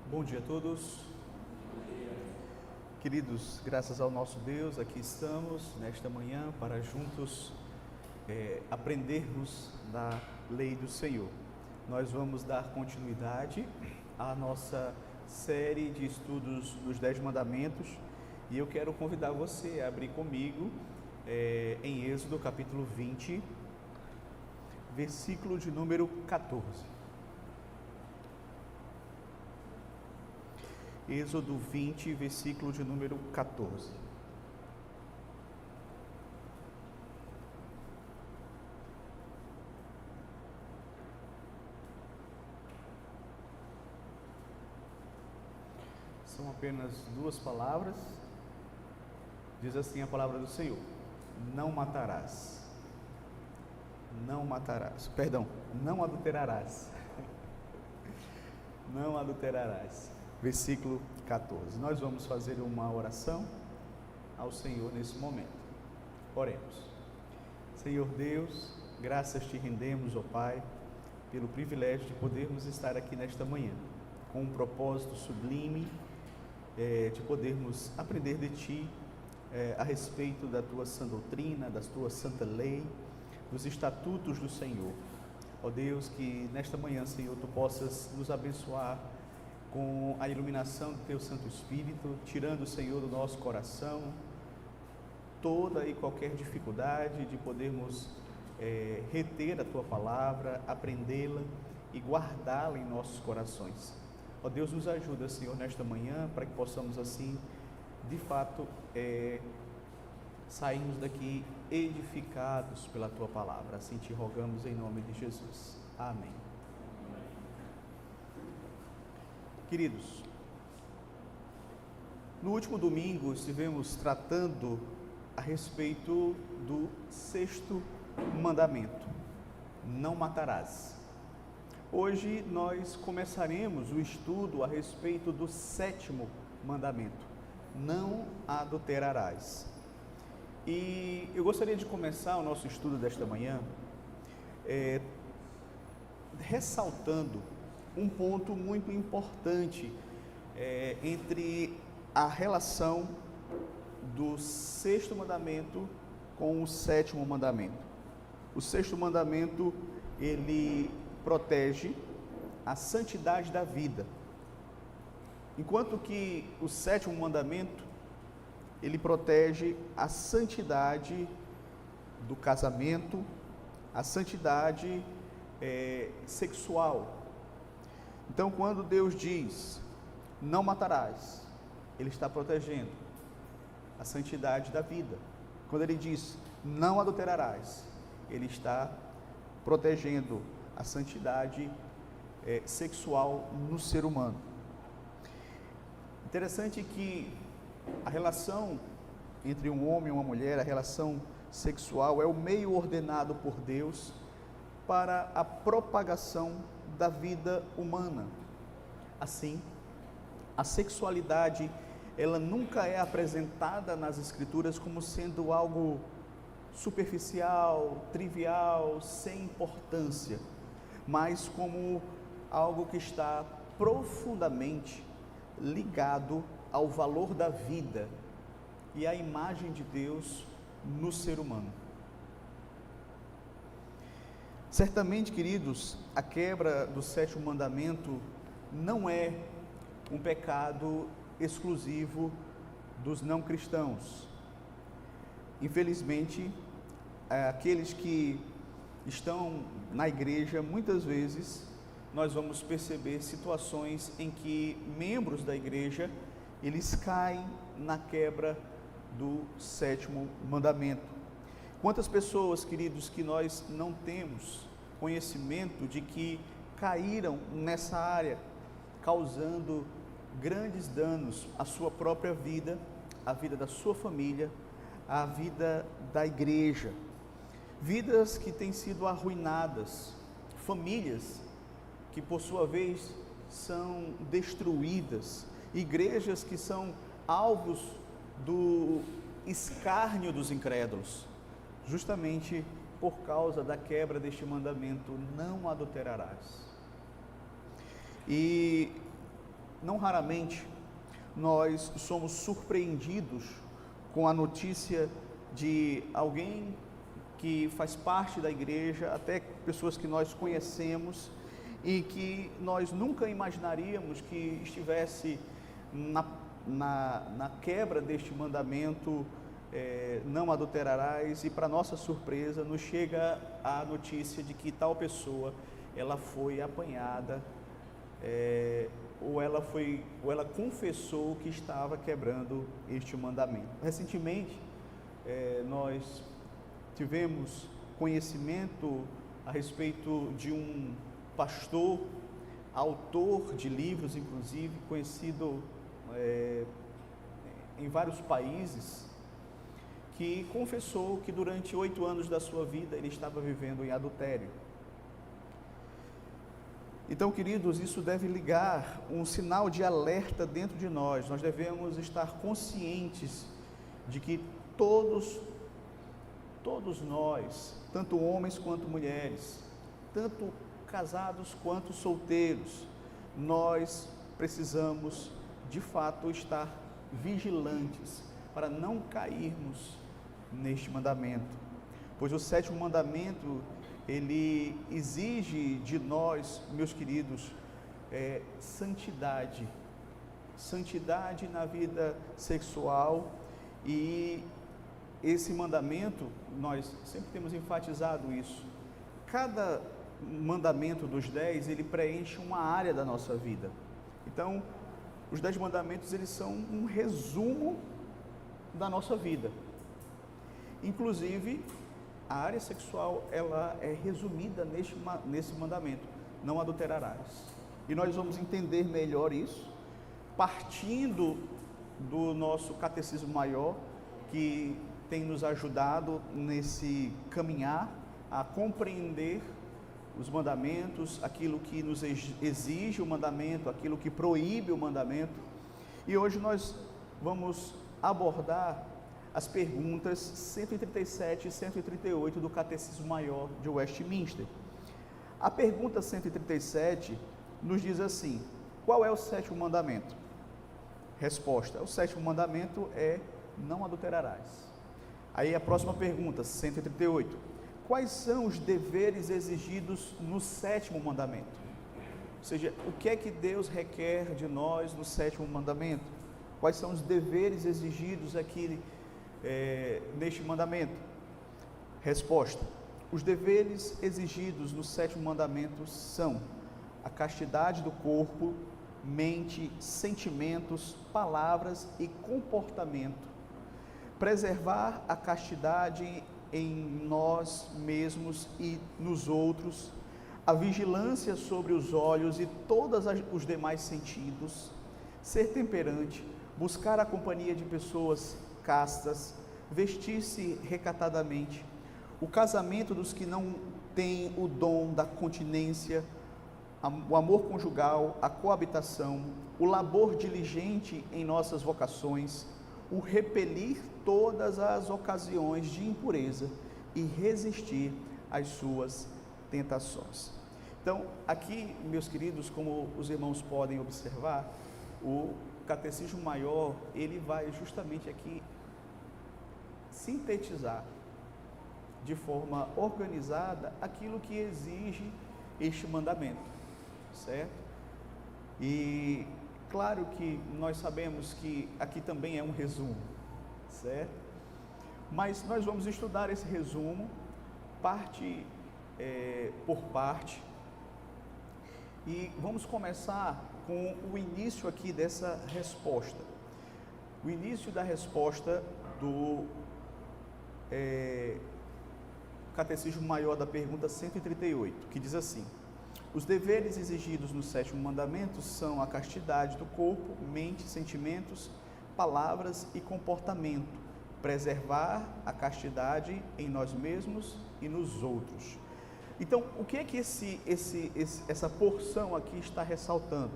Bom dia a todos. Queridos, graças ao nosso Deus, aqui estamos nesta manhã para juntos aprendermos da lei do Senhor. Nós vamos dar continuidade à nossa série de estudos dos 10 mandamentos e eu quero convidar você a abrir comigo em Êxodo capítulo 20, versículo de número 14. Êxodo 20, versículo de número 14. São apenas duas palavras. Diz assim a palavra do Senhor: não matarás. Não matarás. Perdão, não adulterarás. Não adulterarás. Versículo 14. Nós vamos fazer uma oração ao Senhor nesse momento. Oremos. Senhor Deus, graças te rendemos, ó Pai, pelo privilégio de podermos estar aqui nesta manhã, com um propósito sublime, de podermos aprender de Ti a respeito da Tua sã doutrina, da Tua santa lei, dos estatutos do Senhor. Ó Deus, que nesta manhã, Senhor, Tu possas nos abençoar com a iluminação do Teu Santo Espírito, tirando, Senhor, do nosso coração toda e qualquer dificuldade de podermos reter a Tua palavra, aprendê-la e guardá-la em nossos corações. Ó Deus, nos ajuda, Senhor, nesta manhã, para que possamos assim, de fato, sairmos daqui edificados pela Tua palavra. Assim te rogamos em nome de Jesus. Amém. Queridos, no último domingo estivemos tratando a respeito do 6º mandamento: não matarás. Hoje nós começaremos o estudo a respeito do 7º mandamento: não adulterarás. E eu gostaria de começar o nosso estudo desta manhã ressaltando um ponto muito importante entre a relação do 6º mandamento com o 7º mandamento. O 6º mandamento, ele protege a santidade da vida, enquanto que o 7º mandamento, ele protege a santidade do casamento, a santidade sexual. Então, quando Deus diz, não matarás, Ele está protegendo a santidade da vida. Quando Ele diz, não adulterarás, Ele está protegendo a santidade sexual no ser humano. Interessante que a relação entre um homem e uma mulher, a relação sexual, é o meio ordenado por Deus para a propagação da vida humana. Assim, a sexualidade, ela nunca é apresentada nas Escrituras como sendo algo superficial, trivial, sem importância, mas como algo que está profundamente ligado ao valor da vida e à imagem de Deus no ser humano. Certamente, queridos, a quebra do 7º mandamento não é um pecado exclusivo dos não cristãos. Infelizmente, aqueles que estão na igreja, muitas vezes, nós vamos perceber situações em que membros da igreja, eles caem na quebra do 7º mandamento. Quantas pessoas, queridos, que nós não temos conhecimento de que caíram nessa área, causando grandes danos à sua própria vida, à vida da sua família, à vida da igreja. Vidas que têm sido arruinadas, famílias que por sua vez são destruídas, igrejas que são alvos do escárnio dos incrédulos, justamente por causa da quebra deste mandamento, não adulterarás. E não raramente nós somos surpreendidos com a notícia de alguém que faz parte da igreja, até pessoas que nós conhecemos e que nós nunca imaginaríamos que estivesse na quebra deste mandamento, não adulterarás, e para nossa surpresa nos chega a notícia de que tal pessoa ela foi apanhada, ou ela confessou que estava quebrando este mandamento. Recentemente nós tivemos conhecimento a respeito de um pastor, autor de livros, inclusive, conhecido em vários países, que confessou que durante 8 anos da sua vida ele estava vivendo em adultério. Então, queridos, isso deve ligar um sinal de alerta dentro de nós. Nós devemos estar conscientes de que todos nós, tanto homens quanto mulheres, tanto casados quanto solteiros, nós precisamos de fato estar vigilantes para não cairmos neste mandamento, pois o 7º mandamento ele exige de nós, meus queridos, santidade na vida sexual. E esse mandamento, nós sempre temos enfatizado isso, cada mandamento dos 10, ele preenche uma área da nossa vida. Então, os 10 mandamentos, eles são um resumo da nossa vida. Inclusive, a área sexual, ela é resumida nesse mandamento: não adulterarás. E nós vamos entender melhor isso, partindo do nosso catecismo maior, que tem nos ajudado nesse caminhar a compreender os mandamentos, aquilo que nos exige o mandamento, aquilo que proíbe o mandamento. E hoje nós vamos abordar as perguntas 137 e 138 do Catecismo Maior de Westminster. A pergunta 137 nos diz assim: qual é o 7º mandamento? Resposta: o 7º mandamento é: não adulterarás. Aí a próxima pergunta, 138: quais são os deveres exigidos no 7º mandamento? Ou seja, o que é que Deus requer de nós no 7º mandamento? Quais são os deveres exigidos aqui neste mandamento? Resposta: os deveres exigidos no 7º mandamento são a castidade do corpo, mente, sentimentos, palavras e comportamento, preservar a castidade em nós mesmos e nos outros, a vigilância sobre os olhos e todos os demais sentidos, ser temperante, buscar a companhia de pessoas castas, vestir-se recatadamente, o casamento dos que não têm o dom da continência, o amor conjugal, a coabitação, o labor diligente em nossas vocações, o repelir todas as ocasiões de impureza e resistir às suas tentações. Então, aqui, meus queridos, como os irmãos podem observar, o Catecismo Maior, ele vai justamente aqui sintetizar de forma organizada aquilo que exige este mandamento, certo? E claro que nós sabemos que aqui também é um resumo, certo? Mas nós vamos estudar esse resumo parte por parte, e vamos começar com o início aqui dessa resposta. O início da resposta do Catecismo Maior, da pergunta 138, que diz assim: os deveres exigidos no 7º mandamento são a castidade do corpo, mente, sentimentos, palavras e comportamento, preservar a castidade em nós mesmos e nos outros. Então, o que é que essa porção aqui está ressaltando?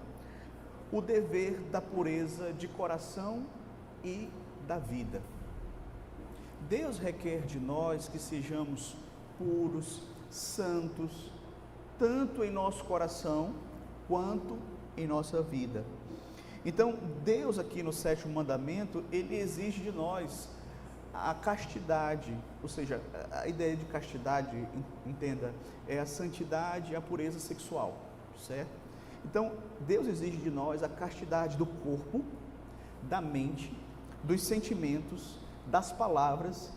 O dever da pureza de coração e da vida. Deus requer de nós que sejamos puros, santos, tanto em nosso coração quanto em nossa vida. Então, Deus aqui no 7º mandamento, ele exige de nós a castidade, ou seja, a ideia de castidade, entenda, é a santidade e a pureza sexual, certo? Então, Deus exige de nós a castidade do corpo, da mente, dos sentimentos, das palavras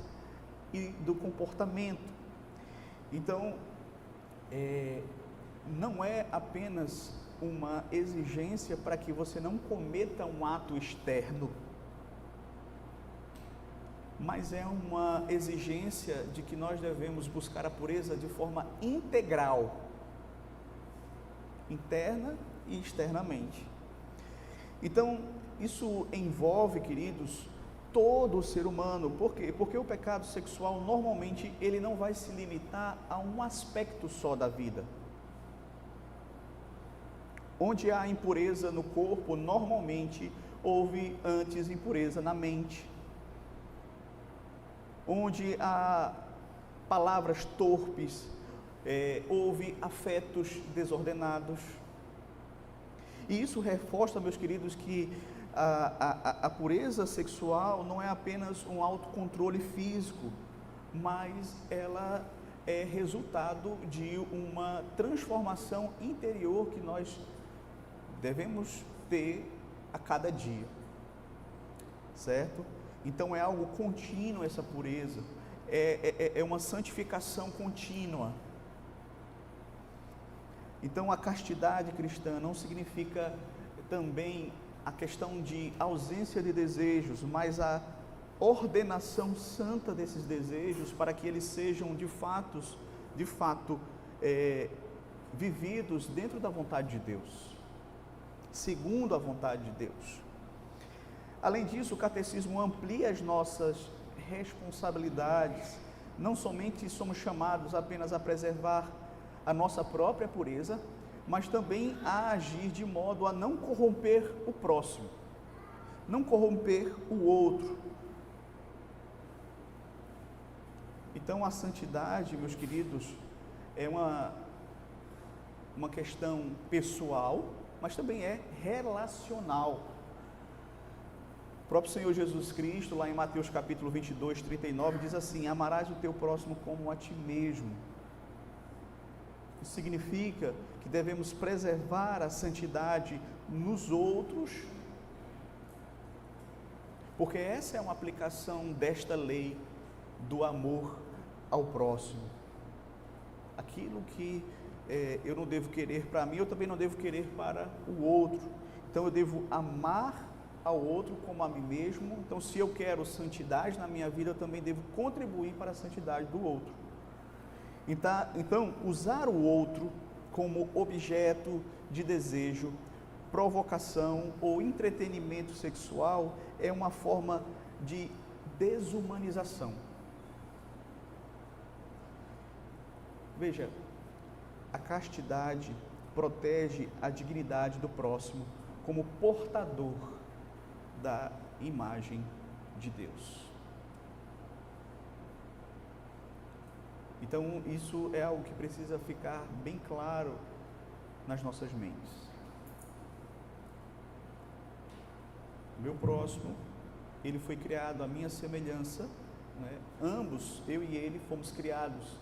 e do comportamento. Então, não é apenas uma exigência para que você não cometa um ato externo, mas é uma exigência de que nós devemos buscar a pureza de forma integral, interna e externamente. Então, isso envolve, queridos, todo o ser humano. Por quê? Porque o pecado sexual, normalmente, ele não vai se limitar a um aspecto só da vida. Onde há impureza no corpo, normalmente, houve antes impureza na mente. Onde há palavras torpes, houve afetos desordenados. E isso reforça, meus queridos, que a pureza sexual não é apenas um autocontrole físico, mas ela é resultado de uma transformação interior que nós devemos ter a cada dia, certo? Então é algo contínuo essa pureza, é uma santificação contínua. Então a castidade cristã não significa também a questão de ausência de desejos, mas a ordenação santa desses desejos para que eles sejam de fato vividos dentro da vontade de Deus, segundo a vontade de Deus. Além disso, o catecismo amplia as nossas responsabilidades. Não somente somos chamados apenas a preservar a nossa própria pureza, mas também a agir de modo a não corromper o próximo, não corromper o outro. Então, a santidade, meus queridos, é uma questão pessoal, mas também é relacional. O próprio Senhor Jesus Cristo, lá em Mateus capítulo 22, 39, diz assim: amarás o teu próximo como a ti mesmo. Isso significa que devemos preservar a santidade nos outros, porque essa é uma aplicação desta lei do amor ao próximo. Aquilo que eu não devo querer para mim, eu também não devo querer para o outro. Então eu devo amar ao outro como a mim mesmo. Então, se eu quero santidade na minha vida, eu também devo contribuir para a santidade do outro. Então, usar o outro como objeto de desejo, provocação ou entretenimento sexual é uma forma de desumanização. Veja, a castidade protege a dignidade do próximo como portador da imagem de Deus. Então, isso é algo que precisa ficar bem claro nas nossas mentes. O meu próximo, ele foi criado à minha semelhança, né? Ambos, eu e ele, fomos criados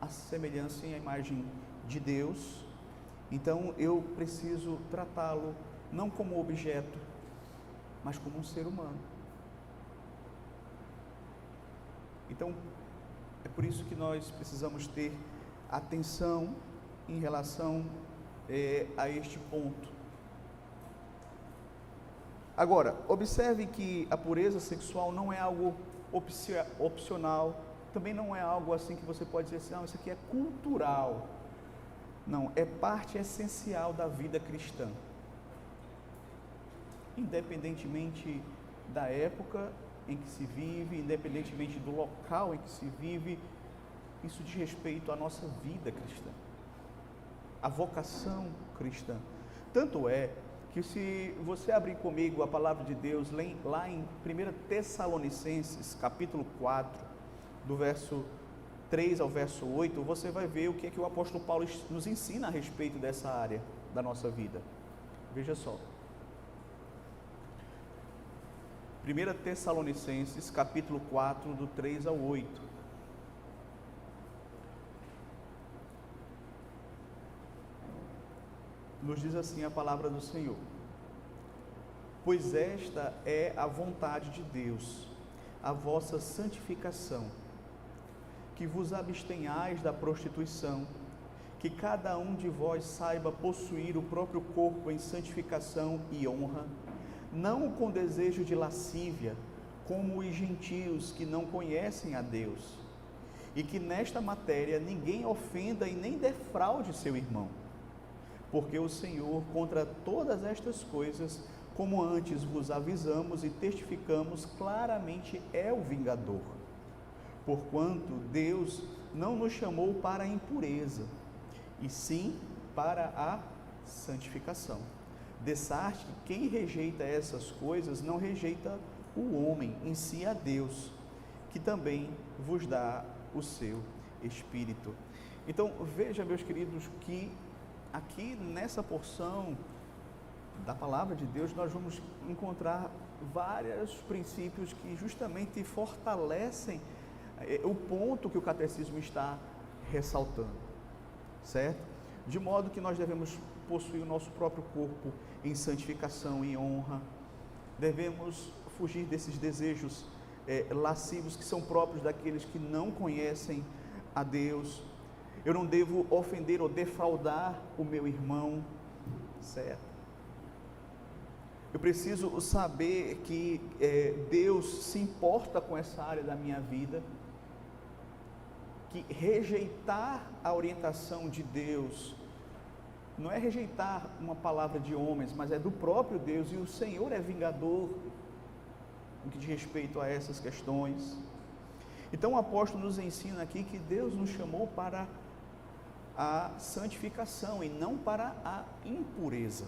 à semelhança e à imagem de Deus. Então, eu preciso tratá-lo não como objeto, mas como um ser humano. Então, é por isso que nós precisamos ter atenção em relação a este ponto. Agora, observe que a pureza sexual não é algo opcional, também não é algo assim que você pode dizer assim, não, isso aqui é cultural. Não, é parte essencial da vida cristã. Independentemente da época em que se vive, independentemente do local em que se vive, isso diz respeito à nossa vida cristã, à vocação cristã. Tanto é que, se você abrir comigo a palavra de Deus lá em 1 Tessalonicenses, capítulo 4, do verso 3 ao verso 8, você vai ver o que é que o apóstolo Paulo nos ensina a respeito dessa área da nossa vida. Veja só. 1 Tessalonicenses, capítulo 4, do 3 ao 8. Nos diz assim a palavra do Senhor: pois esta é a vontade de Deus, a vossa santificação, que vos abstenhais da prostituição, que cada um de vós saiba possuir o próprio corpo em santificação e honra, não com desejo de lascívia, como os gentios que não conhecem a Deus, e que nesta matéria ninguém ofenda e nem defraude seu irmão, porque o Senhor, contra todas estas coisas, como antes vos avisamos e testificamos claramente, é o vingador. Porquanto Deus não nos chamou para a impureza, e sim para a santificação. Dessarte que quem rejeita essas coisas não rejeita o homem, em si a Deus, que também vos dá o seu Espírito. Então veja, meus queridos, que aqui nessa porção da palavra de Deus nós vamos encontrar vários princípios que justamente fortalecem o ponto que o catecismo está ressaltando, certo? De modo que nós devemos possuir o nosso próprio corpo em santificação e honra, devemos fugir desses desejos lascivos que são próprios daqueles que não conhecem a Deus. Eu não devo ofender ou defraudar o meu irmão, certo? Eu preciso saber que Deus se importa com essa área da minha vida, que rejeitar a orientação de Deus não é rejeitar uma palavra de homens, mas é do próprio Deus, e o Senhor é vingador no que diz respeito a essas questões. Então o apóstolo nos ensina aqui que Deus nos chamou para a santificação e não para a impureza.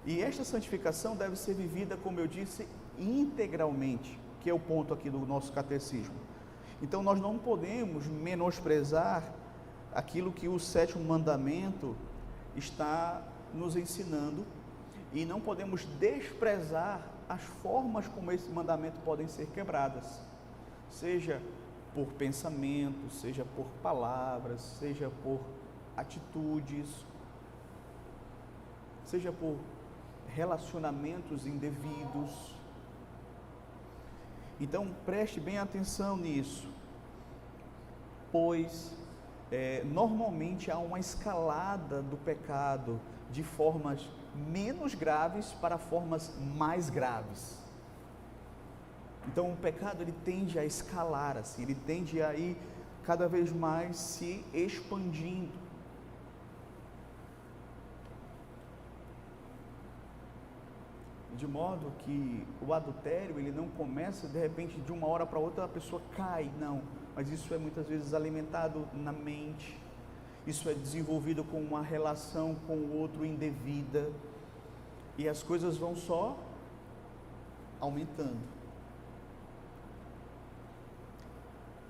E esta santificação deve ser vivida, como eu disse, integralmente, que é o ponto aqui do nosso catecismo. Então nós não podemos menosprezar aquilo que o sétimo mandamento está nos ensinando, e não podemos desprezar as formas como esse mandamento podem ser quebradas, seja por pensamento, seja por palavras, seja por atitudes, seja por relacionamentos indevidos. Então preste bem atenção nisso, pois normalmente há uma escalada do pecado de formas menos graves para formas mais graves. Então o pecado ele tende a escalar assim, ele tende a ir cada vez mais se expandindo. De modo que o adultério ele não começa de repente de uma hora para outra a pessoa cai, não. Mas isso é muitas vezes alimentado na mente, isso é desenvolvido com uma relação com o outro indevida, e as coisas vão só aumentando.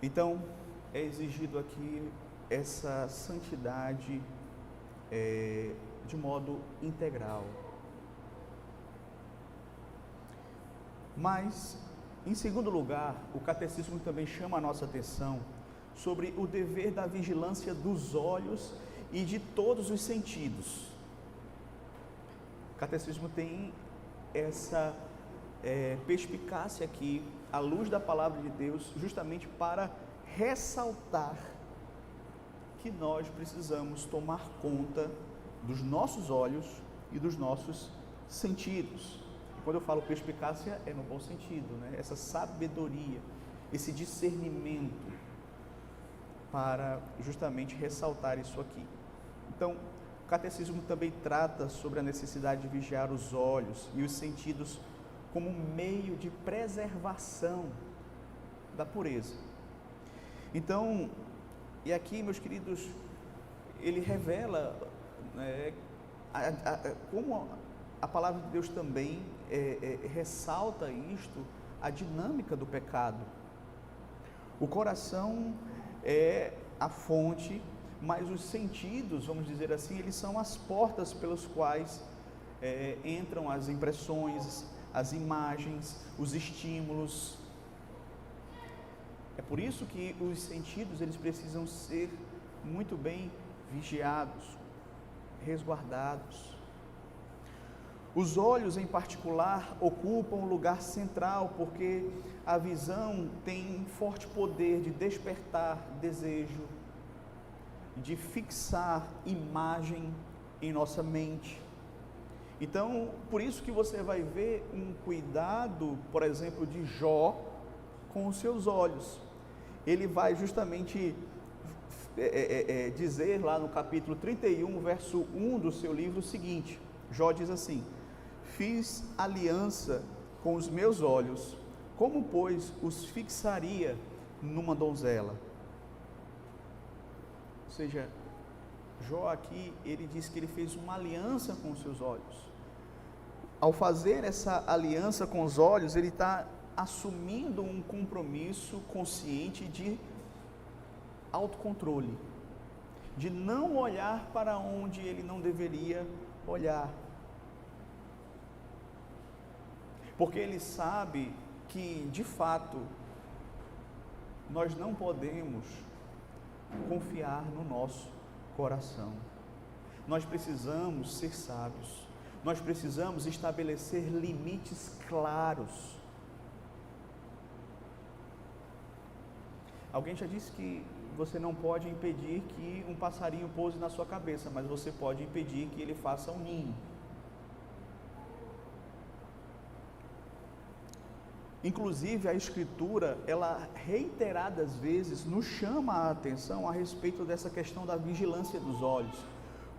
Então é exigido aqui essa santidade de modo integral. Mas, em segundo lugar, o catecismo também chama a nossa atenção sobre o dever da vigilância dos olhos e de todos os sentidos. O catecismo tem essa perspicácia aqui, à luz da palavra de Deus, justamente para ressaltar que nós precisamos tomar conta dos nossos olhos e dos nossos sentidos. Quando eu falo perspicácia, é no bom sentido, né? Essa sabedoria, esse discernimento, para justamente ressaltar isso aqui. Então, o catecismo também trata sobre a necessidade de vigiar os olhos e os sentidos como meio de preservação da pureza. Então, e aqui, meus queridos, ele revela como a palavra de Deus também ressalta isto, a dinâmica do pecado. O coração é a fonte, mas os sentidos, vamos dizer assim, eles são as portas pelas quais entram as impressões, as imagens, os estímulos. É por isso que os sentidos eles precisam ser muito bem vigiados, resguardados. Os olhos, em particular, ocupam um lugar central, porque a visão tem forte poder de despertar desejo, de fixar imagem em nossa mente. Então, por isso que você vai ver um cuidado, por exemplo, de Jó com os seus olhos. Ele vai justamente dizer lá no capítulo 31, verso 1 do seu livro o seguinte: Jó diz assim: fiz aliança com os meus olhos, como pois os fixaria numa donzela? Ou seja, Jó aqui, ele diz que ele fez uma aliança com os seus olhos. Ao fazer essa aliança com os olhos, ele está assumindo um compromisso consciente de autocontrole, de não olhar para onde ele não deveria olhar, porque ele sabe que, de fato, nós não podemos confiar no nosso coração. Nós precisamos ser sábios, nós precisamos estabelecer limites claros. Alguém já disse que você não pode impedir que um passarinho pouse na sua cabeça, mas você pode impedir que ele faça um ninho. Inclusive, a Escritura, ela reiteradas vezes nos chama a atenção a respeito dessa questão da vigilância dos olhos.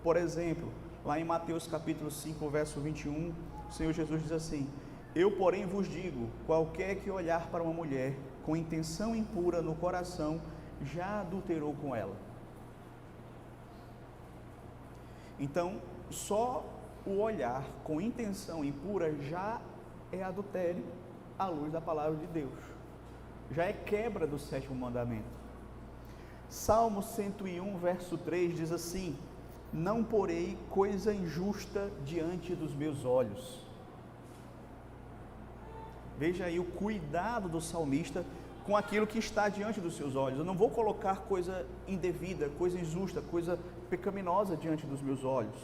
Por exemplo, lá em Mateus capítulo 5, verso 21, o Senhor Jesus diz assim: eu, porém, vos digo, qualquer que olhar para uma mulher com intenção impura no coração, já adulterou com ela. Então, só o olhar com intenção impura já é adultério à luz da palavra de Deus, já é quebra do 7º mandamento. Salmo 101, verso 3 diz assim: não porei coisa injusta diante dos meus olhos. Veja aí o cuidado do salmista com aquilo que está diante dos seus olhos. Eu não vou colocar coisa indevida, coisa injusta, coisa pecaminosa diante dos meus olhos.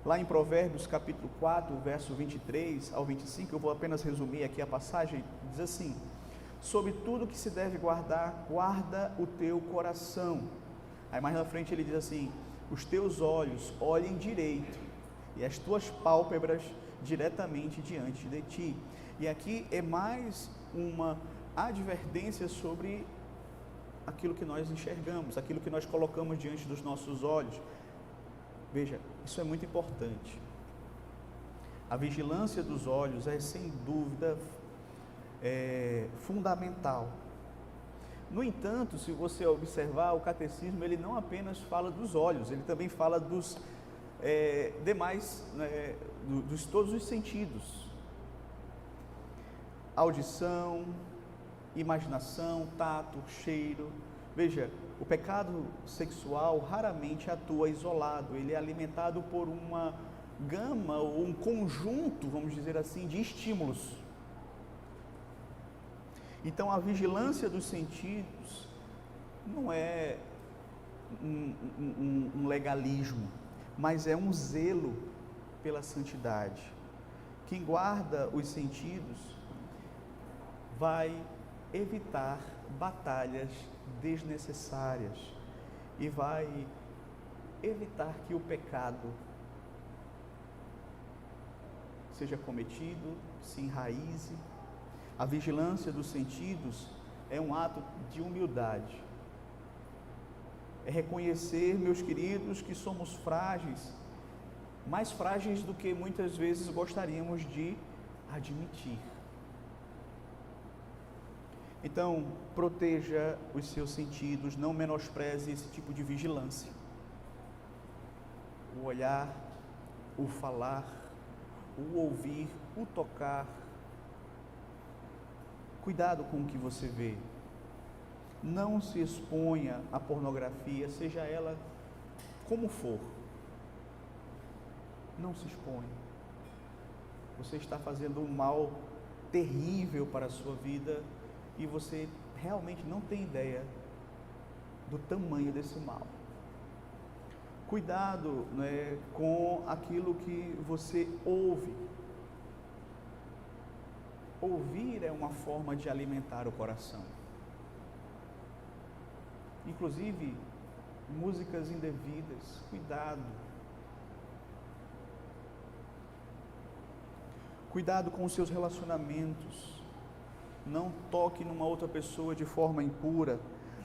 Lá em Provérbios capítulo 4, verso 23 ao 25, eu vou apenas resumir aqui a passagem, diz assim: sobre tudo que se deve guardar, guarda o teu coração. Aí mais na frente ele diz assim: os teus olhos olhem direito, e as tuas pálpebras diretamente diante de ti. E aqui é mais uma advertência sobre aquilo que nós enxergamos, aquilo que nós colocamos diante dos nossos olhos. Veja, isso é muito importante. A vigilância dos olhos é, sem dúvida, fundamental. No entanto, se você observar, o catecismo, ele não apenas fala dos olhos, ele também fala dos demais, dos todos os sentidos. Audição, imaginação, tato, cheiro. Veja, o pecado sexual raramente atua isolado, ele é alimentado por uma gama ou um conjunto, vamos dizer assim, de estímulos. Então, a vigilância dos sentidos não é um legalismo, mas é um zelo pela santidade. Quem guarda os sentidos vai evitar batalhas desnecessárias e vai evitar que o pecado seja cometido, se enraize. A vigilância dos sentidos é um ato de humildade. É reconhecer, meus queridos, que somos frágeis, mais frágeis do que muitas vezes gostaríamos de admitir. Então, proteja os seus sentidos, não menospreze esse tipo de vigilância. O olhar, o falar, o ouvir, o tocar. Cuidado com o que você vê. Não se exponha à pornografia, seja ela como for. Não se exponha. você está fazendo um mal terrível para a sua vida e você realmente não tem ideia do tamanho desse mal. Cuidado, né, com aquilo que você ouve. Ouvir é uma forma de alimentar o coração. Inclusive, músicas indevidas, cuidado. Cuidado com os seus relacionamentos. Não toque numa outra pessoa de forma impura.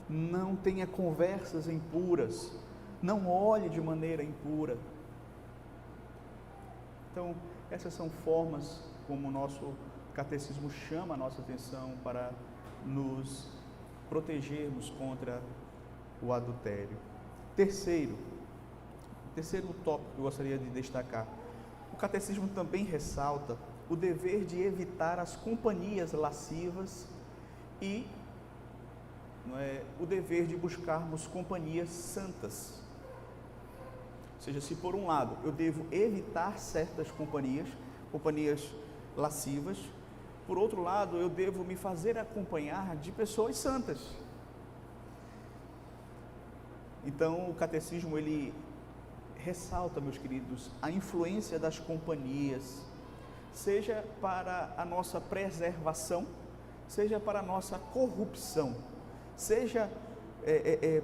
Não tenha conversas impuras. Não olhe de maneira impura. Então, essas são formas como o nosso catecismo chama a nossa atenção para nos protegermos contra o adultério. Terceiro tópico que eu gostaria de destacar. O catecismo também ressalta o dever de evitar as companhias lascivas e o dever de buscarmos companhias santas. Ou seja, se por um lado eu devo evitar certas companhias lascivas, por outro lado eu devo me fazer acompanhar de pessoas santas. Então o catecismo ele ressalta, meus queridos, a influência das companhias, seja para a nossa preservação, seja para a nossa corrupção, seja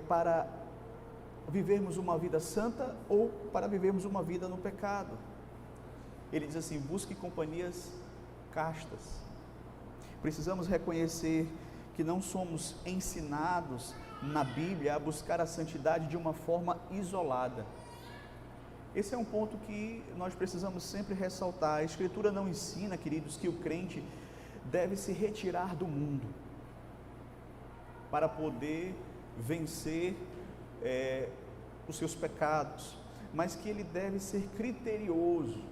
para vivermos uma vida santa ou para vivermos uma vida no pecado. Ele diz assim: busque companhias castas. Precisamos reconhecer que não somos ensinados na Bíblia a buscar a santidade de uma forma isolada. Esse é um ponto que nós precisamos sempre ressaltar. A Escritura não ensina, queridos, que o crente deve se retirar do mundo para poder vencer os seus pecados, mas que ele deve ser criterioso.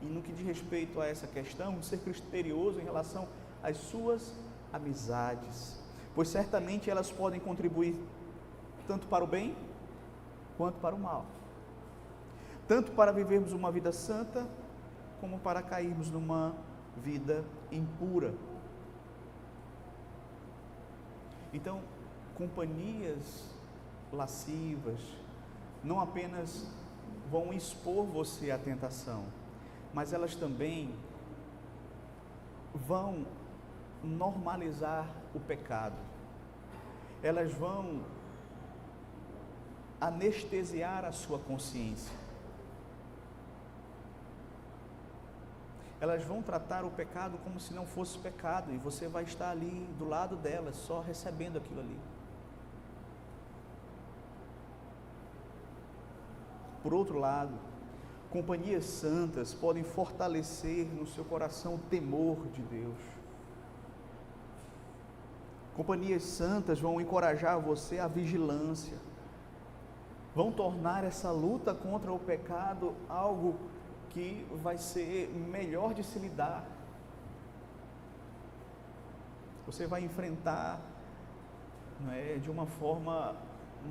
E no que diz respeito a essa questão, ser criterioso em relação às suas amizades, pois certamente elas podem contribuir tanto para o bem quanto para o mal, tanto para vivermos uma vida santa como para cairmos numa vida impura. Então, companhias lascivas não apenas vão expor você à tentação, mas elas também vão normalizar o pecado. Elas vão anestesiar a sua consciência. Elas vão tratar o pecado como se não fosse pecado, e você vai estar ali do lado delas, só recebendo aquilo ali. Por outro lado, companhias santas podem fortalecer no seu coração o temor de Deus. Companhias santas vão encorajar você à vigilância, vão tornar essa luta contra o pecado algo que vai ser melhor de se lidar. Você vai enfrentar, de uma forma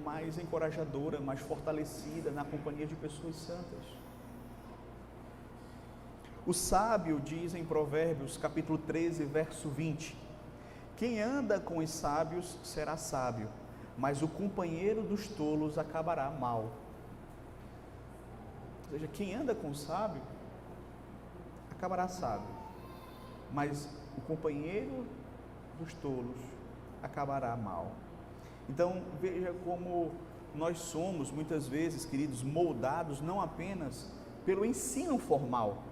mais encorajadora, mais fortalecida na companhia de pessoas santas. O sábio diz em Provérbios, capítulo 13, verso 20: quem anda com os sábios será sábio, mas o companheiro dos tolos acabará mal. Ou seja, quem anda com o sábio acabará sábio, mas o companheiro dos tolos acabará mal. Então veja como nós somos muitas vezes, queridos, moldados não apenas pelo ensino formal,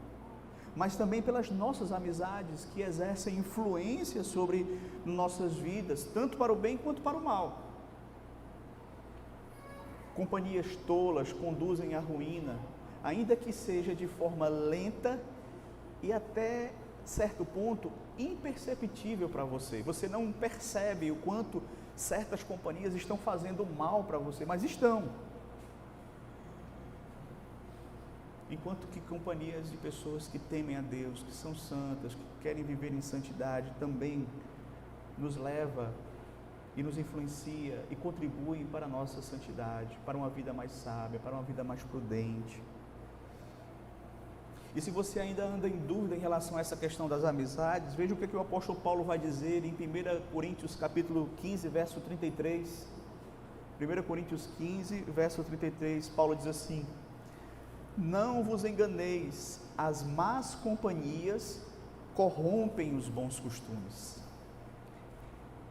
mas também pelas nossas amizades que exercem influência sobre nossas vidas, tanto para o bem quanto para o mal. Companhias tolas conduzem à ruína, ainda que seja de forma lenta e até certo ponto imperceptível para você. Você não percebe o quanto certas companhias estão fazendo mal para você, mas estão. Enquanto que companhias de pessoas que temem a Deus, que são santas, que querem viver em santidade, também nos leva e nos influencia e contribuem para a nossa santidade, para uma vida mais sábia, para uma vida mais prudente. E se você ainda anda em dúvida em relação a essa questão das amizades, veja o que o apóstolo Paulo vai dizer em 1 Coríntios capítulo 15, verso 33. 1 Coríntios 15, verso 33, Paulo diz assim: não vos enganeis, as más companhias corrompem os bons costumes.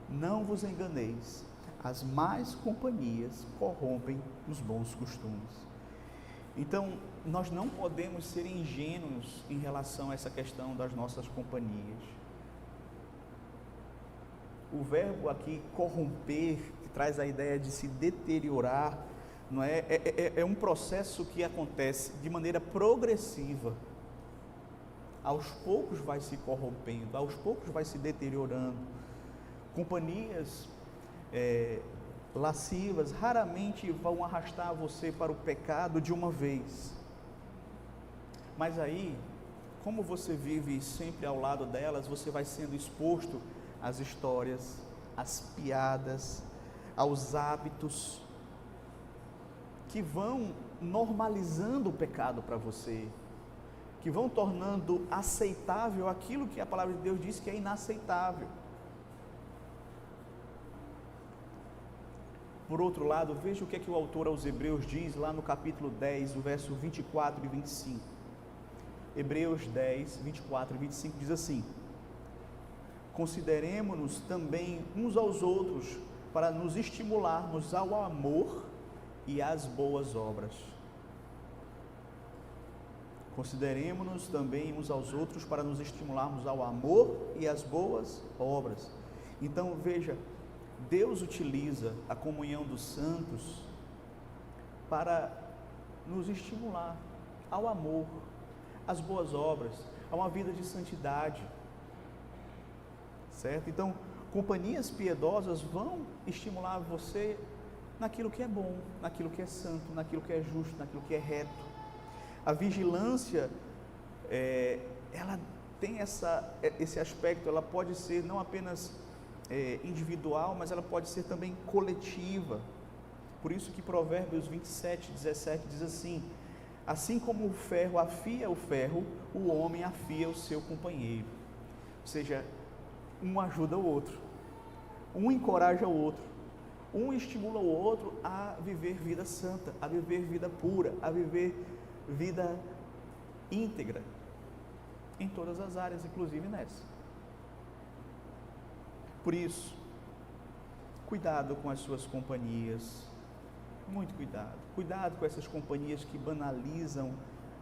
Não vos enganeis, as más companhias corrompem os bons costumes. Então, nós não podemos ser ingênuos em relação a essa questão das nossas companhias. O verbo aqui, corromper, que traz a ideia de se deteriorar, não é? É um processo que acontece de maneira progressiva. Aos poucos vai se corrompendo, aos poucos vai se deteriorando. Companhias lascivas raramente vão arrastar você para o pecado de uma vez. Mas aí, como você vive sempre ao lado delas, você vai sendo exposto às histórias, às piadas, aos hábitos que vão normalizando o pecado para você, que vão tornando aceitável aquilo que a palavra de Deus diz que é inaceitável. Por outro lado, veja o que é que o autor aos Hebreus diz lá no capítulo 10, o verso 24 e 25. Hebreus 10, 24 e 25 diz assim: consideremo-nos também uns aos outros para nos estimularmos ao amor e às boas obras. Consideremo-nos também uns aos outros para nos estimularmos ao amor e às boas obras. Então veja, Deus utiliza a comunhão dos santos para nos estimular ao amor, às boas obras, a uma vida de santidade, certo? Então, companhias piedosas vão estimular você naquilo que é bom, naquilo que é santo, naquilo que é justo, naquilo que é reto. A vigilância, ela tem esse aspecto, ela pode ser não apenas individual, mas ela pode ser também coletiva. Por isso que Provérbios 27, 17 diz assim: assim como o ferro afia o ferro, o homem afia o seu companheiro. Ou seja, um ajuda o outro, um encoraja o outro, um estimula o outro a viver vida santa, a viver vida pura, a viver vida íntegra, em todas as áreas, inclusive nessa. Por isso, cuidado com as suas companhias, muito cuidado. Cuidado com essas companhias que banalizam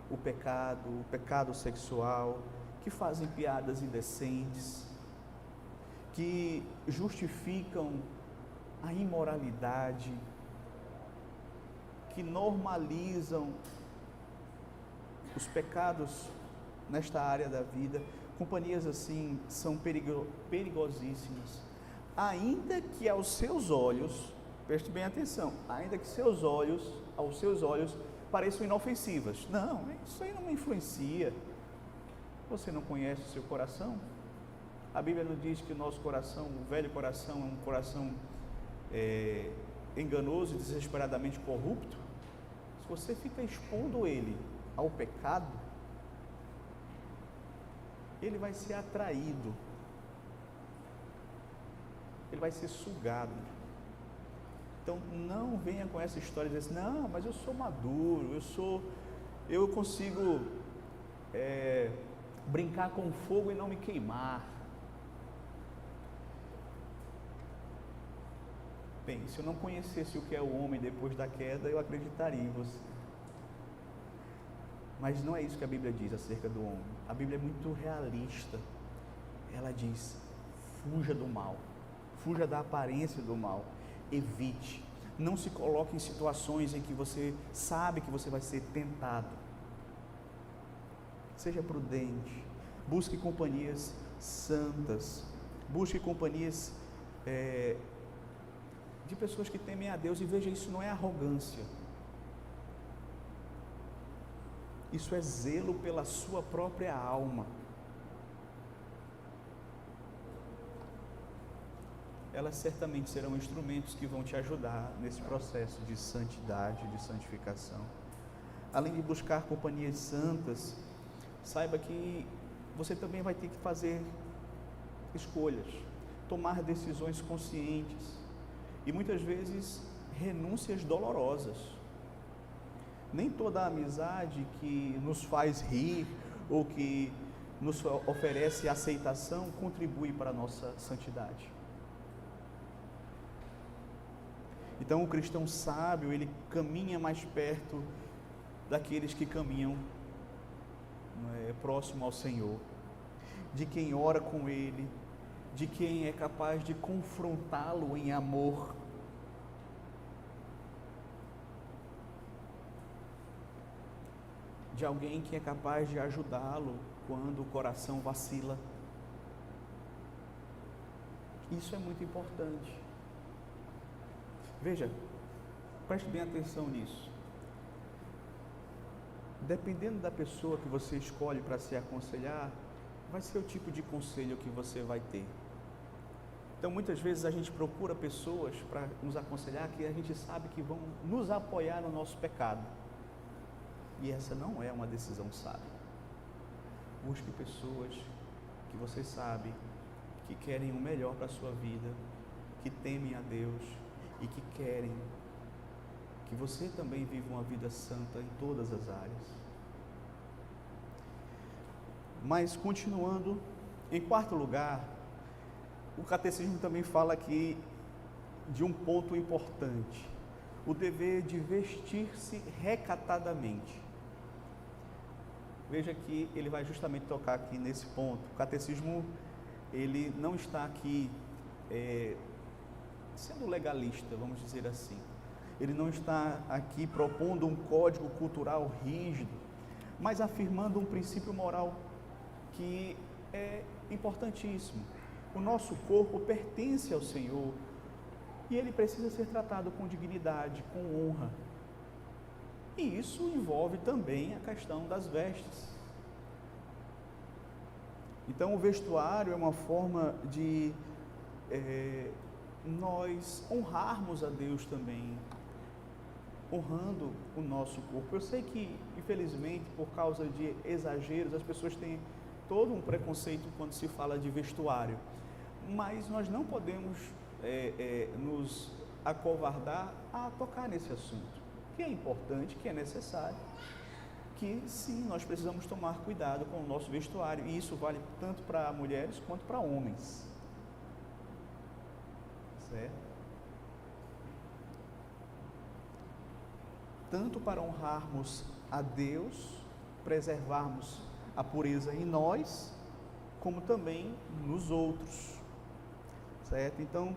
o pecado sexual, que fazem piadas indecentes, que justificam a imoralidade, que normalizam os pecados nesta área da vida. Companhias assim são perigosíssimas, ainda que aos seus olhos, preste bem atenção, ainda que aos seus olhos pareçam inofensivas. Não, isso aí não me influencia. Você não conhece o seu coração? A Bíblia não diz que o nosso coração, o velho coração, é um coração enganoso e desesperadamente corrupto? Se você fica expondo ele ao pecado, ele vai ser atraído, ele vai ser sugado. Então não venha com essa história de dizer assim: não, mas eu sou maduro, eu consigo brincar com fogo e não me queimar. Bem, se eu não conhecesse o que é o homem depois da queda, eu acreditaria em você. Mas não é isso que a Bíblia diz acerca do homem. A Bíblia é muito realista. Ela diz: fuja do mal, fuja da aparência do mal, evite, não se coloque em situações em que você sabe que você vai ser tentado. Seja prudente, busque companhias santas, busque companhias de pessoas que temem a Deus, e veja, isso não é arrogância. Isso é zelo pela sua própria alma. Elas certamente serão instrumentos que vão te ajudar nesse processo de santidade, de santificação. Além de buscar companhias santas, saiba que você também vai ter que fazer escolhas, tomar decisões conscientes e muitas vezes renúncias dolorosas. Nem toda amizade que nos faz rir ou que nos oferece aceitação contribui para a nossa santidade. Então o cristão sábio, ele caminha mais perto daqueles que caminham próximo ao Senhor, de quem ora com Ele, de quem é capaz de confrontá-lo em amor. De alguém que é capaz de ajudá-lo quando o coração vacila. Isso é muito importante. Veja, preste bem atenção nisso. Dependendo da pessoa que você escolhe para se aconselhar, vai ser o tipo de conselho que você vai ter. Então, muitas vezes a gente procura pessoas para nos aconselhar que a gente sabe que vão nos apoiar no nosso pecado. E essa não é uma decisão sábia. Busque pessoas que você sabe que querem o melhor para a sua vida, que temem a Deus e que querem que você também viva uma vida santa em todas as áreas. Mas continuando, em quarto lugar, o catecismo também fala aqui de um ponto importante, o dever de vestir-se recatadamente. Veja que ele vai justamente tocar aqui nesse ponto. O catecismo, ele não está aqui sendo legalista, vamos dizer assim. Ele não está aqui propondo um código cultural rígido, mas afirmando um princípio moral que é importantíssimo. O nosso corpo pertence ao Senhor e ele precisa ser tratado com dignidade, com honra. E isso envolve também a questão das vestes. Então, o vestuário é uma forma de nós honrarmos a Deus também, honrando o nosso corpo. Eu sei que, infelizmente, por causa de exageros, as pessoas têm todo um preconceito quando se fala de vestuário, mas nós não podemos nos acovardar a tocar nesse assunto, que é importante, que é necessário, que sim, nós precisamos tomar cuidado com o nosso vestuário, e isso vale tanto para mulheres quanto para homens, certo? Tanto para honrarmos a Deus, preservarmos a pureza em nós, como também nos outros, certo? Então,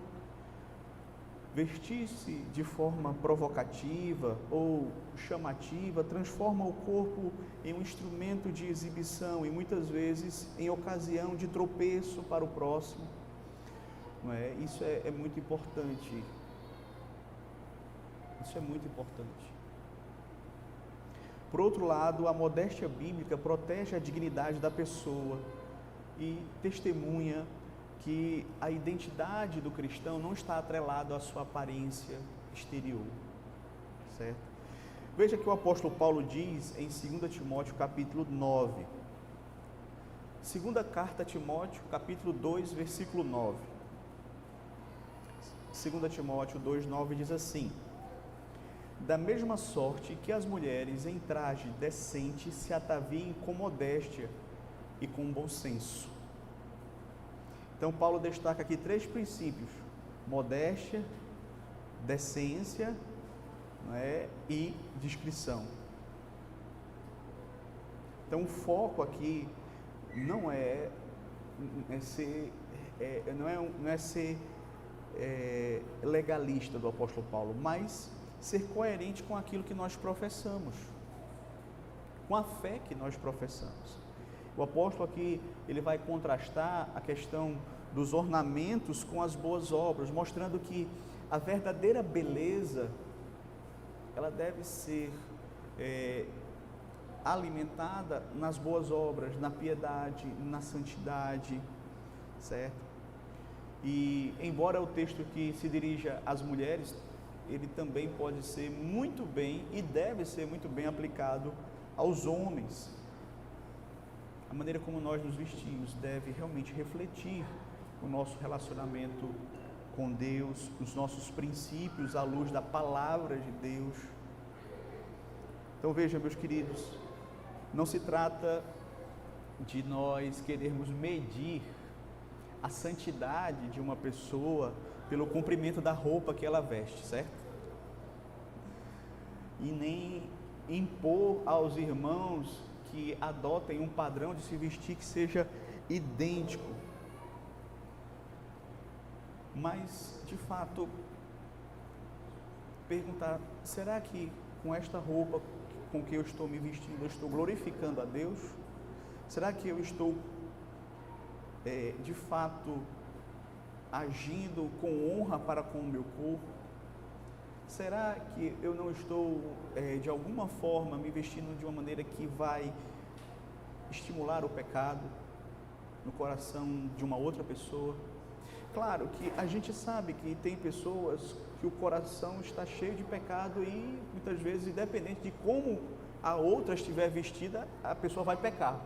vestir-se de forma provocativa ou chamativa transforma o corpo em um instrumento de exibição e muitas vezes em ocasião de tropeço para o próximo, não é? Isso é muito importante. Isso é muito importante. Por outro lado, a modéstia bíblica protege a dignidade da pessoa e testemunha que a identidade do cristão não está atrelada à sua aparência exterior, certo? Veja que o apóstolo Paulo diz em 2 Timóteo capítulo 9, segunda carta a Timóteo capítulo 2, versículo 9, 2 Timóteo 2,9 diz assim: da mesma sorte que as mulheres em traje decente se ataviem com modéstia e com bom senso. Então Paulo destaca aqui 3 princípios: modéstia, decência, não é? E discrição. Então o foco aqui não é ser legalista do apóstolo Paulo, mas ser coerente com aquilo que nós professamos, com a fé que nós professamos. O apóstolo aqui, ele vai contrastar a questão dos ornamentos com as boas obras, mostrando que a verdadeira beleza, ela deve ser alimentada nas boas obras, na piedade, na santidade, certo? E embora o texto que se dirija às mulheres, ele também pode ser muito bem e deve ser muito bem aplicado aos homens. a maneira como nós nos vestimos deve realmente refletir o nosso relacionamento com Deus, os nossos princípios à luz da palavra de Deus. Então veja, meus queridos, não se trata de nós querermos medir a santidade de uma pessoa pelo comprimento da roupa que ela veste, certo? E nem impor aos irmãos que adotem um padrão de se vestir que seja idêntico. Mas, de fato, perguntar, será que com esta roupa com que eu estou me vestindo, eu estou glorificando a Deus? Será que eu estou, de fato, agindo com honra para com o meu corpo? Será que eu não estou, de alguma forma, me vestindo de uma maneira que vai estimular o pecado no coração de uma outra pessoa? Claro que a gente sabe que tem pessoas que o coração está cheio de pecado e, muitas vezes, independente de como a outra estiver vestida, a pessoa vai pecar.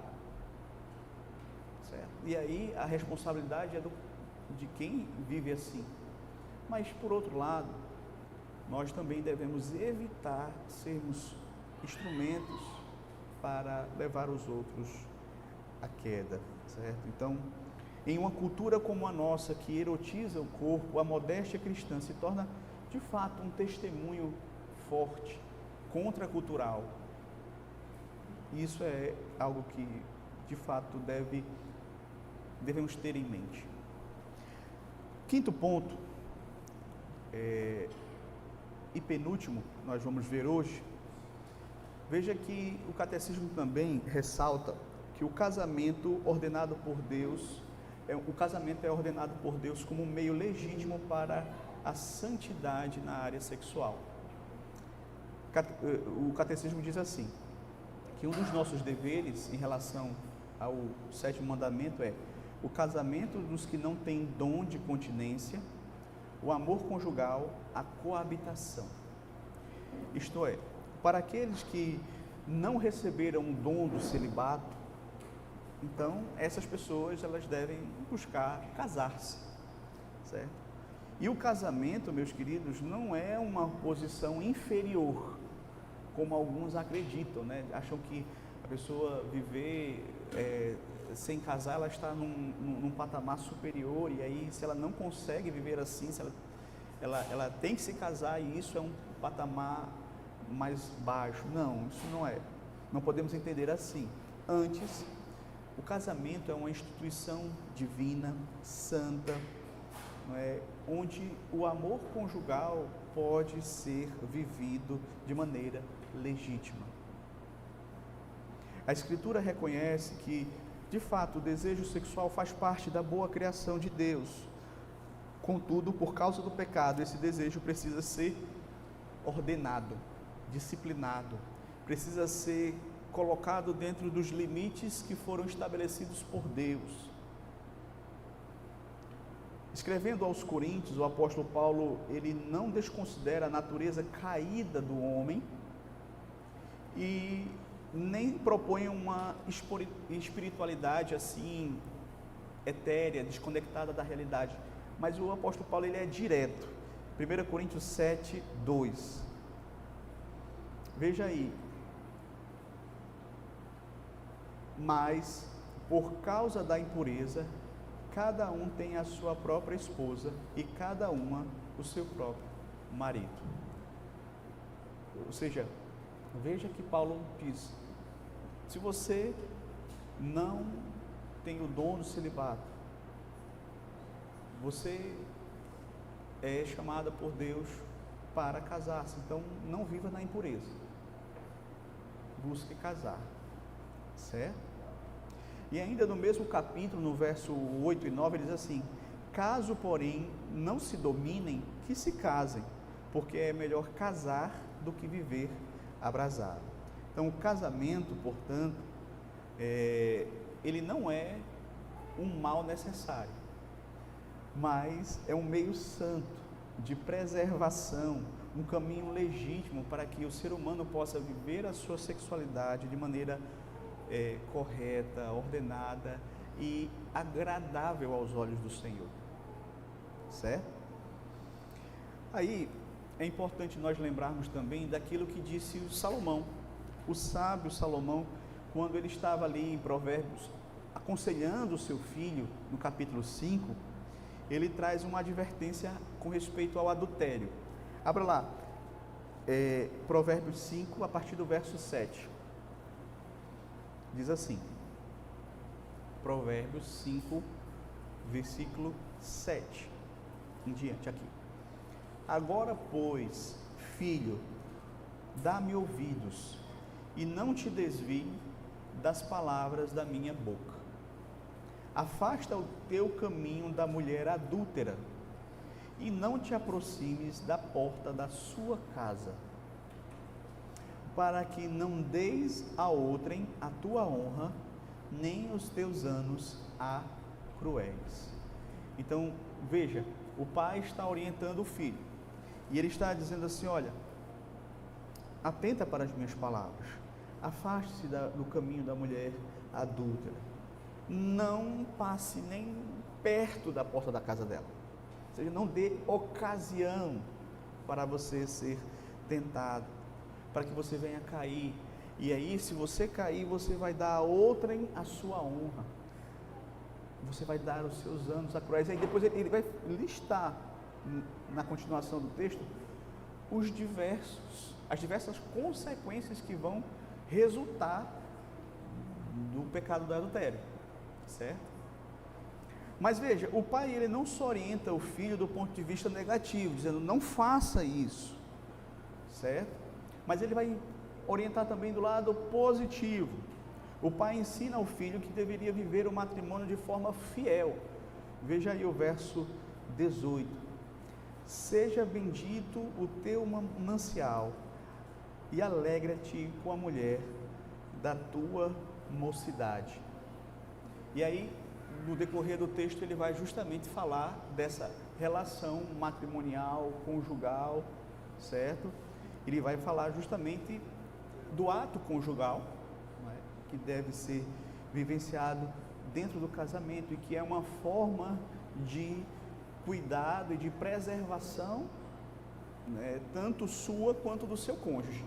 Certo? E aí a responsabilidade é de quem vive assim. Mas, por outro lado, nós também devemos evitar sermos instrumentos para levar os outros à queda, certo? Então, em uma cultura como a nossa, que erotiza o corpo, a modéstia cristã se torna, de fato, um testemunho forte, contracultural. Isso é algo que, de fato, devemos ter em mente. Quinto ponto, e penúltimo, nós vamos ver hoje. Veja que o catecismo também ressalta que o casamento ordenado por Deus, o casamento é ordenado por Deus como um meio legítimo para a santidade na área sexual. O catecismo diz assim, que um dos nossos deveres em relação ao sétimo mandamento é o casamento dos que não têm dom de continência, o amor conjugal, a coabitação. Isto é, para aqueles que não receberam o dom do celibato, então essas pessoas elas devem buscar casar-se, certo? E o casamento, meus queridos, não é uma posição inferior, como alguns acreditam, né? Acham que a pessoa viver sem casar, ela está num patamar superior, e aí se ela não consegue viver assim, se ela tem que se casar, e isso é um patamar mais baixo. Não, isso não é. Não podemos entender assim. Antes, o casamento é uma instituição divina, santa, não é? Onde o amor conjugal pode ser vivido de maneira legítima. A Escritura reconhece que, de fato, o desejo sexual faz parte da boa criação de Deus. Contudo, por causa do pecado, esse desejo precisa ser ordenado, disciplinado, precisa ser colocado dentro dos limites que foram estabelecidos por Deus. Escrevendo aos Coríntios, o apóstolo Paulo, ele não desconsidera a natureza caída do homem e nem propõe uma espiritualidade assim, etérea, desconectada da realidade. Mas o apóstolo Paulo, ele é direto. 1 Coríntios 7, 2. Veja aí. Mas, por causa da impureza, cada um tem a sua própria esposa e cada uma o seu próprio marido. Ou seja, veja que Paulo diz, se você não tem o dom do celibato, você é chamada por Deus para casar-se, então não viva na impureza, busque casar, certo? E ainda no mesmo capítulo, no verso 8 e 9, ele diz assim, caso porém não se dominem, que se casem, porque é melhor casar do que viver abrasado. Então o casamento, portanto, ele não é um mal necessário, mas é um meio santo de preservação, um caminho legítimo para que o ser humano possa viver a sua sexualidade de maneira correta, ordenada e agradável aos olhos do Senhor, certo? Aí é importante nós lembrarmos também daquilo que disse o Salomão, o sábio Salomão, quando ele estava ali em Provérbios, aconselhando o seu filho, no capítulo 5, ele traz uma advertência com respeito ao adultério. Abra lá, Provérbios 5, a partir do verso 7. Diz assim, Provérbios 5, versículo 7, em diante aqui. Agora, pois, filho, dá-me ouvidos, e não te desvie das palavras da minha boca. Afasta o teu caminho da mulher adúltera, e não te aproximes da porta da sua casa, para que não deis a outrem a tua honra, nem os teus anos a cruéis. Então, veja, o pai está orientando o filho, e ele está dizendo assim, olha, atenta para as minhas palavras, afaste-se do caminho da mulher adúltera, não passe nem perto da porta da casa dela, ou seja, não dê ocasião para você ser tentado, para que você venha cair, e aí se você cair, você vai dar a outrem a sua honra, você vai dar os seus anos a cruéis. Aí depois ele vai listar, na continuação do texto, as diversas consequências que vão resultar do pecado do adultério, certo? Mas veja, o pai, ele não só orienta o filho do ponto de vista negativo, dizendo não faça isso, certo? Mas ele vai orientar também do lado positivo. O pai ensina ao filho que deveria viver o matrimônio de forma fiel. Veja aí o verso 18. Seja bendito o teu manancial e alegra-te com a mulher da tua mocidade. E aí, no decorrer do texto, ele vai justamente falar dessa relação matrimonial, conjugal, certo? Ele vai falar justamente do ato conjugal, que deve ser vivenciado dentro do casamento e que é uma forma de cuidado e de preservação, tanto sua quanto do seu cônjuge.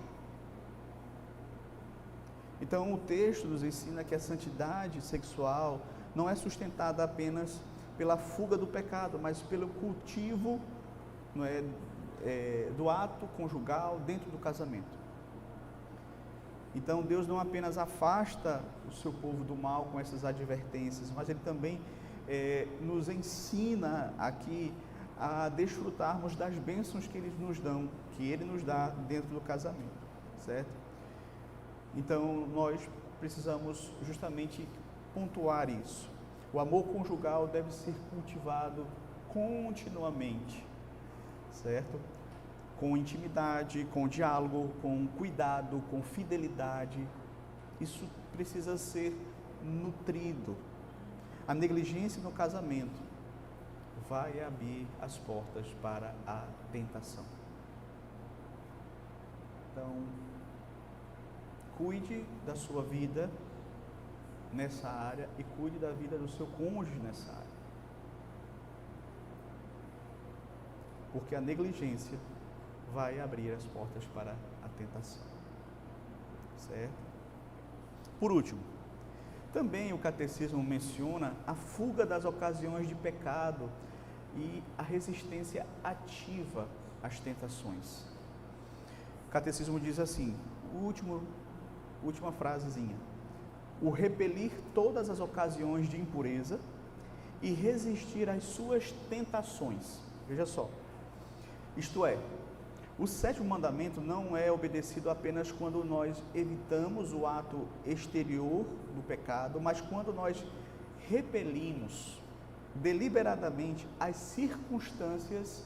Então o texto nos ensina que a santidade sexual não é sustentada apenas pela fuga do pecado, mas pelo cultivo do ato conjugal dentro do casamento. Então Deus não apenas afasta o seu povo do mal com essas advertências, mas Ele também nos ensina aqui a desfrutarmos das bênçãos que Ele nos dá dentro do casamento, certo? Então nós precisamos justamente pontuar isso. O amor conjugal deve ser cultivado continuamente, certo? Com intimidade, com diálogo, com cuidado, com fidelidade. Isso precisa ser nutrido. A negligência no casamento vai abrir as portas para a tentação. Então, cuide da sua vida nessa área e cuide da vida do seu cônjuge nessa área. Porque a negligência vai abrir as portas para a tentação, certo? Por último, também o catecismo menciona a fuga das ocasiões de pecado e a resistência ativa às tentações. O catecismo diz assim, última frasezinha: o repelir todas as ocasiões de impureza e resistir às suas tentações. Veja só, isto é, o sétimo mandamento não é obedecido apenas quando nós evitamos o ato exterior do pecado, mas quando nós repelimos deliberadamente as circunstâncias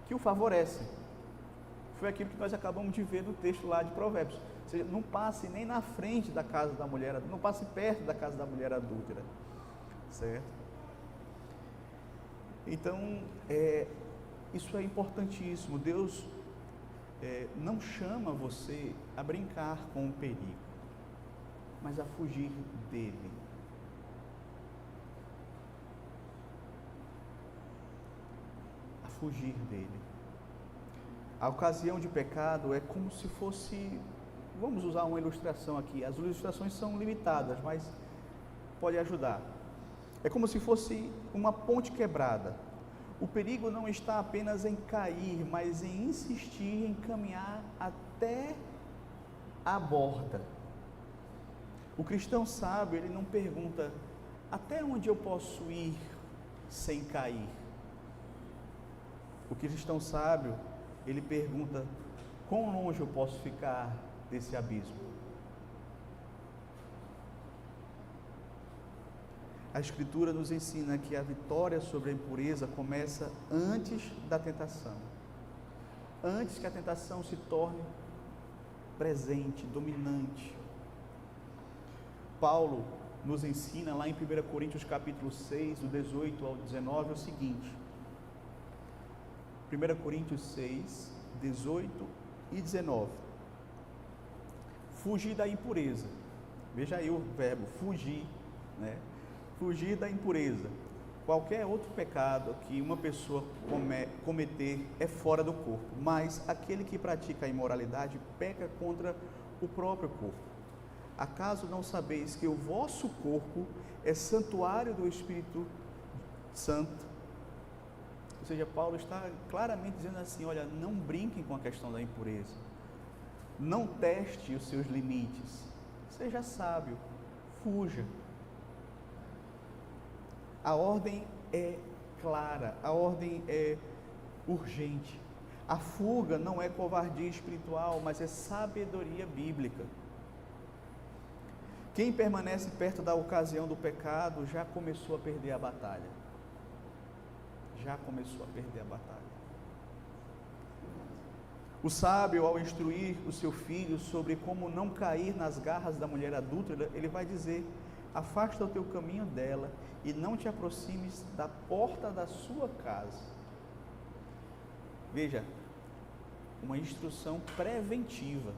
que o favorecem. Foi aquilo que nós acabamos de ver no texto lá de Provérbios. Ou seja, não passe nem na frente da casa da mulher adúltera, não passe perto da casa da mulher adúltera, certo? Então, isso é importantíssimo. Deus não chama você a brincar com o perigo. mas a fugir dele. A fugir dele. A ocasião de pecado é como se fosse, vamos usar uma ilustração aqui, as ilustrações são limitadas, mas pode ajudar. É como se fosse uma ponte quebrada. O perigo não está apenas em cair, mas em insistir em caminhar até a borda. O cristão sábio, ele não pergunta até onde eu posso ir sem cair. O cristão sábio, ele pergunta quão longe eu posso ficar desse abismo. A Escritura nos ensina que a vitória sobre a impureza começa antes da tentação. Antes que a tentação se torne presente, dominante. Paulo nos ensina lá em 1 Coríntios capítulo 6, do 18 ao 19, o seguinte. 1 Coríntios 6, 18 e 19. Fugir da impureza. Veja aí o verbo fugir, né? Fugir da impureza. Qualquer outro pecado que uma pessoa cometer é fora do corpo, mas aquele que pratica a imoralidade peca contra o próprio corpo. Acaso não sabeis que o vosso corpo é santuário do Espírito Santo? Ou seja, Paulo está claramente dizendo assim, olha, não brinquem com a questão da impureza. Não teste os seus limites. Seja sábio, fuja. A ordem é clara, a ordem é urgente. A fuga não é covardia espiritual, mas é sabedoria bíblica. Quem permanece perto da ocasião do pecado já começou a perder a batalha. Já começou a perder a batalha. O sábio, ao instruir o seu filho sobre como não cair nas garras da mulher adúltera, ele vai dizer: afasta o teu caminho dela e não te aproximes da porta da sua casa. Veja, uma instrução preventiva.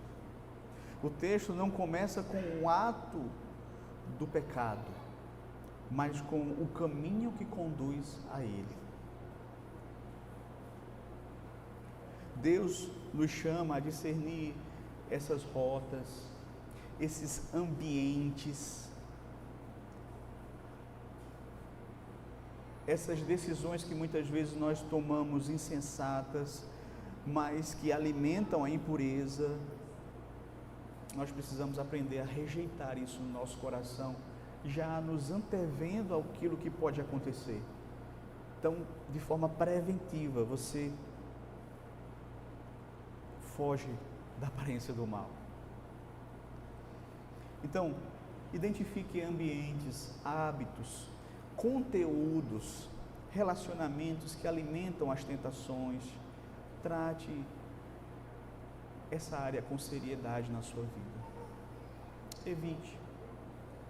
O texto não começa com o ato do pecado, mas com o caminho que conduz a ele. Deus nos chama a discernir essas rotas, esses ambientes, essas decisões que muitas vezes nós tomamos insensatas, mas que alimentam a impureza. Nós precisamos aprender a rejeitar isso no nosso coração, já nos antevendo aquilo que pode acontecer. Então, de forma preventiva, você foge da aparência do mal. Então, identifique ambientes, hábitos, conteúdos, relacionamentos que alimentam as tentações. Trate essa área com seriedade na sua vida. Evite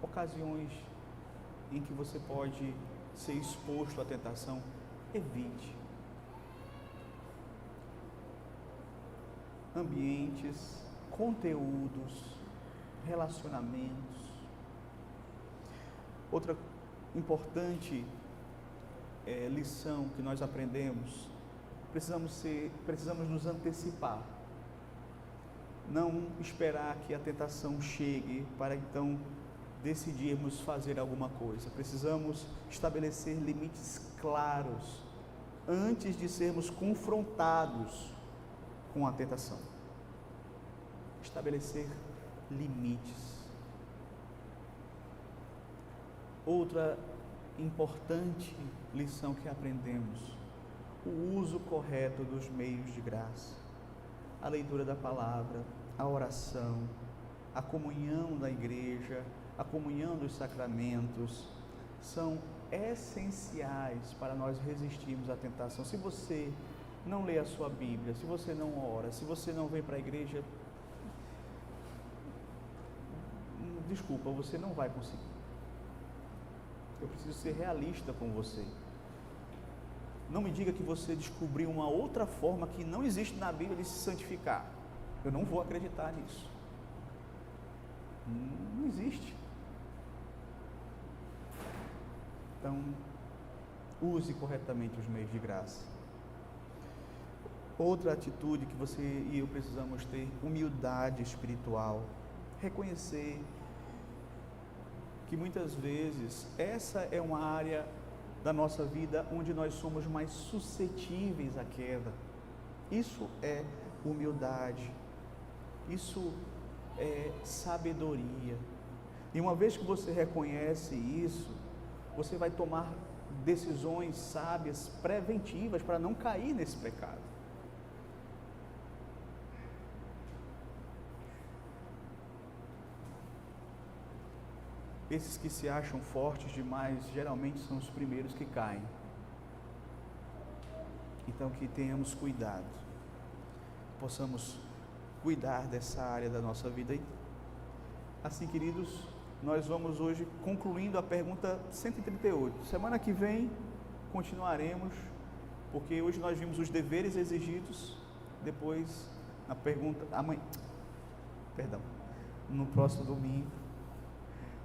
ocasiões em que você pode ser exposto à tentação. Evite. Ambientes, conteúdos, relacionamentos. Outra importante lição que nós aprendemos: precisamos nos antecipar. Não esperar que a tentação chegue para então decidirmos fazer alguma coisa. Precisamos estabelecer limites claros antes de sermos confrontados com a tentação. Estabelecer limites. Outra importante lição que aprendemos: o uso correto dos meios de graça. A leitura da palavra, a oração, a comunhão da igreja, a comunhão dos sacramentos, são essenciais para nós resistirmos à tentação. Se você não lê a sua Bíblia, se você não ora, se você não vem para a igreja, desculpa, você não vai conseguir. Eu preciso ser realista com você. Não me diga que você descobriu uma outra forma que não existe na Bíblia de se santificar. Eu não vou acreditar nisso. Não existe. Então, use corretamente os meios de graça. Outra atitude que você e eu precisamos ter, humildade espiritual. Reconhecer que muitas vezes essa é uma área da nossa vida onde nós somos mais suscetíveis à queda. Isso é humildade, isso é sabedoria. E uma vez que você reconhece isso, você vai tomar decisões sábias, preventivas, para não cair nesse pecado. Esses que se acham fortes demais, geralmente são os primeiros que caem. Então, que tenhamos cuidado, possamos cuidar dessa área da nossa vida. Assim, queridos, nós vamos hoje concluindo a pergunta 138. Semana que vem continuaremos, porque hoje nós vimos os deveres exigidos, depois a pergunta, no próximo domingo,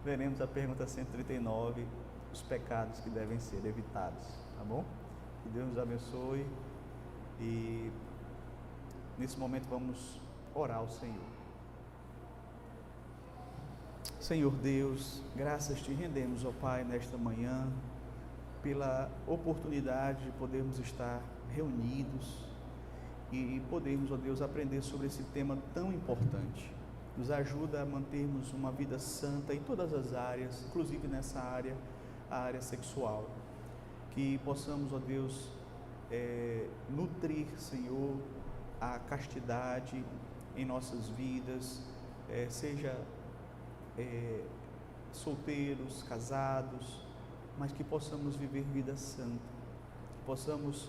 veremos a pergunta 139, os pecados que devem ser evitados, tá bom? Que Deus nos abençoe e nesse momento vamos orar ao Senhor. Senhor Deus, graças te rendemos, ó Pai, nesta manhã, pela oportunidade de podermos estar reunidos e podermos, ó Deus, aprender sobre esse tema tão importante. Nos ajuda a mantermos uma vida santa em todas as áreas, inclusive nessa área, a área sexual. Que possamos, ó Deus, nutrir, Senhor, a castidade em nossas vidas, seja solteiros, casados, mas que possamos viver vida santa, que possamos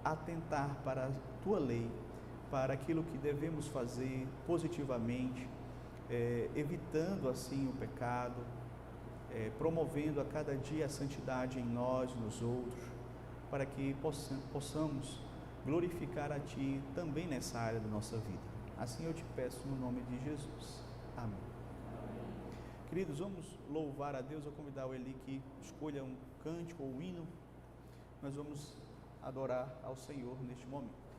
atentar para a Tua lei, para aquilo que devemos fazer positivamente, evitando assim o pecado, promovendo a cada dia a santidade em nós, nos outros, para que possamos glorificar a Ti também nessa área da nossa vida. Assim eu te peço no nome de Jesus. Amém. Queridos, vamos louvar a Deus. Eu convidar o Eli que escolha um cântico ou um hino. Nós vamos adorar ao Senhor neste momento.